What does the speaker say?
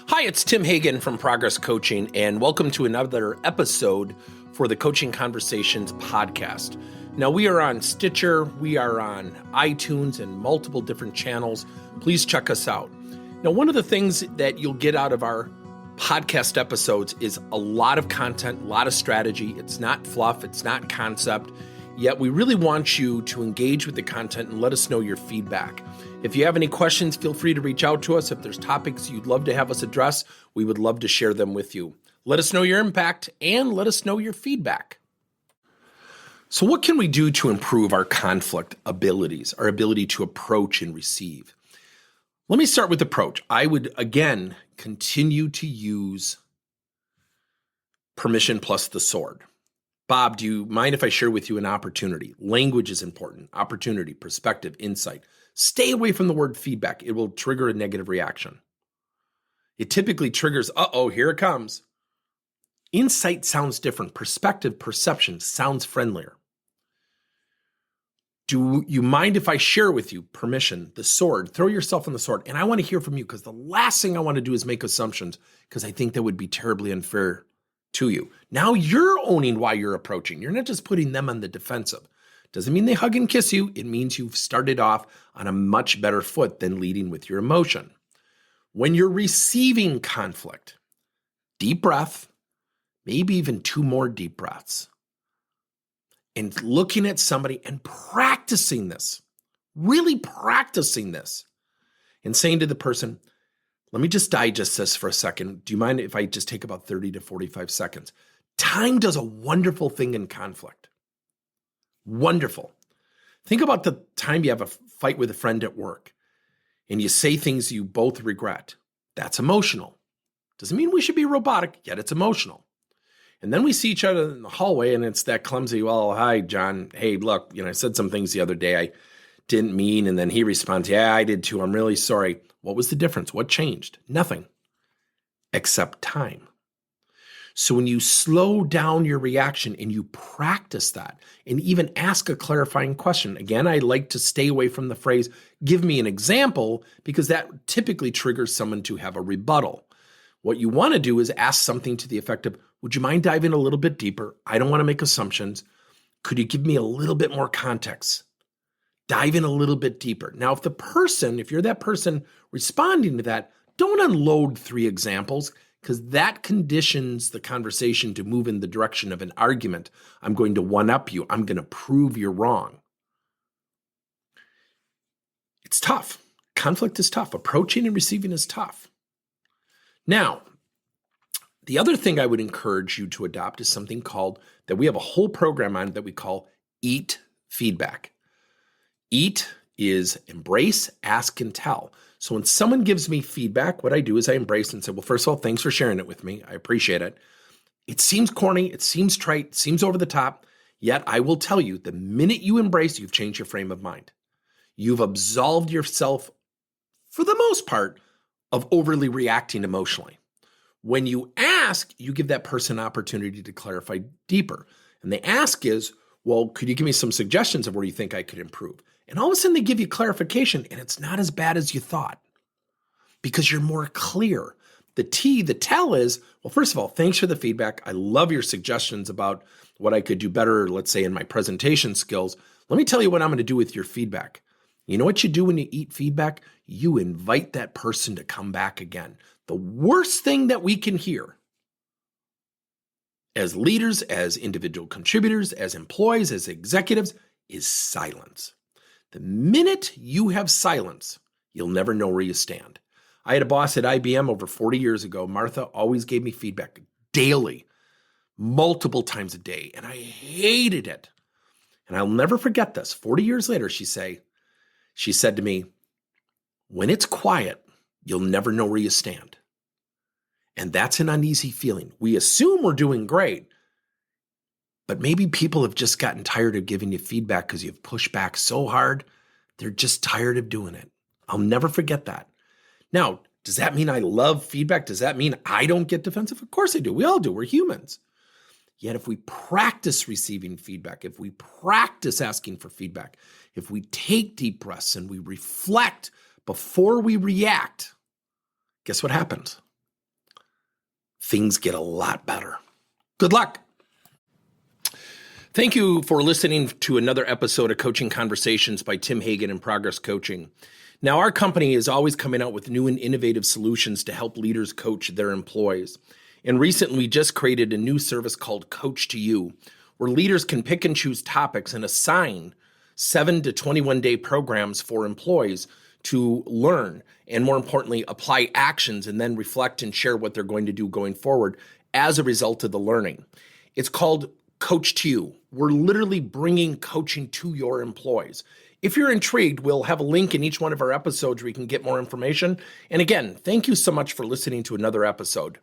Hi, it's Tim Hagen from Progress Coaching, and welcome to another episode for the Coaching Conversations podcast. Now, we are on Stitcher, we are on iTunes, and multiple different channels. Please check us out. Now, one of the things that you'll get out of our podcast episodes is a lot of content, a lot of strategy. It's not fluff, it's not concept, yet we really want you to engage with the content and let us know your feedback. If you have any questions, feel free to reach out to us. If there's topics you'd love to have us address, we would love to share them with you. Let us know your impact and let us know your feedback. So what can we do to improve our conflict abilities, our ability to approach and receive? Let me start with approach. I would, again, continue to use permission plus the sword. Bob, do you mind if I share with you an opportunity? Language is important. Opportunity, perspective, insight. Stay away from the word feedback. It will trigger a negative reaction. It typically triggers, here it comes. Insight sounds different. Perspective, perception sounds friendlier. Do you mind if I share with you permission, the sword? Throw yourself on the sword. And I want to hear from you because the last thing I want to do is make assumptions because I think that would be terribly unfair to you. Now you're owning why you're approaching. You're not just putting them on the defensive. Doesn't mean they hug and kiss you. It means you've started off on a much better foot than leading with your emotion. When you're receiving conflict, deep breath, maybe even 2 more deep breaths, and looking at somebody and practicing this, really practicing this, and saying to the person, let me just digest this for a second. Do you mind if I just take about 30 to 45 seconds? Time does a wonderful thing in conflict. Wonderful. Think about the time you have a fight with a friend at work and you say things you both regret. That's emotional. Doesn't mean we should be robotic, yet it's emotional. And then we see each other in the hallway and it's that clumsy, well, hi, John. Hey, look, I said some things the other day I didn't mean. And then he responds, yeah, I did too. I'm really sorry. What was the difference? What changed? Nothing except time. So when you slow down your reaction and you practice that and even ask a clarifying question, again, I like to stay away from the phrase, give me an example, because that typically triggers someone to have a rebuttal. What you want to do is ask something to the effect of, would you mind diving a little bit deeper? I don't want to make assumptions. Could you give me a little bit more context? Dive in a little bit deeper. Now, if you're that person responding to that, don't unload 3 examples, because that conditions the conversation to move in the direction of an argument. I'm going to one-up you. I'm going to prove you're wrong. It's tough. Conflict is tough. Approaching and receiving is tough. Now, the other thing I would encourage you to adopt is something that we have a whole program on that we call EAT feedback. EAT is embrace, ask, and tell. So when someone gives me feedback, what I do is I embrace and say, well, first of all, thanks for sharing it with me. I appreciate it. It seems corny. It seems trite. It seems over the top. Yet I will tell you, the minute you embrace, you've changed your frame of mind. You've absolved yourself, for the most part, of overly reacting emotionally. When you ask, you give that person an opportunity to clarify deeper. And the ask is, well, could you give me some suggestions of where you think I could improve? And all of a sudden they give you clarification and it's not as bad as you thought because you're more clear. The tell is, well, first of all, thanks for the feedback. I love your suggestions about what I could do better, let's say in my presentation skills. Let me tell you what I'm going to do with your feedback. You know what you do when you eat feedback? You invite that person to come back again. The worst thing that we can hear as leaders, as individual contributors, as employees, as executives, is silence. The minute you have silence, you'll never know where you stand. I had a boss at IBM over 40 years ago. Martha always gave me feedback daily, multiple times a day, and I hated it. And I'll never forget this. 40 years later, she said to me, when it's quiet, you'll never know where you stand. And that's an uneasy feeling. We assume we're doing great, but maybe people have just gotten tired of giving you feedback because you've pushed back so hard. They're just tired of doing it. I'll never forget that. Now, does that mean I love feedback? Does that mean I don't get defensive? Of course I do. We all do. We're humans. Yet if we practice receiving feedback, if we practice asking for feedback, if we take deep breaths and we reflect before we react, guess what happens? things get a lot better. Good luck. Thank you for listening to another episode of Coaching Conversations by Tim Hagen and Progress Coaching. Now, our company is always coming out with new and innovative solutions to help leaders coach their employees. And recently, we just created a new service called Coach to You, where leaders can pick and choose topics and assign 7 to 21 day programs for employees to learn and, more importantly, apply actions and then reflect and share what they're going to do going forward as a result of the learning. It's called Coach to You. We're literally bringing coaching to your employees. If you're intrigued, we'll have a link in each one of our episodes where you can get more information. And again, thank you so much for listening to another episode.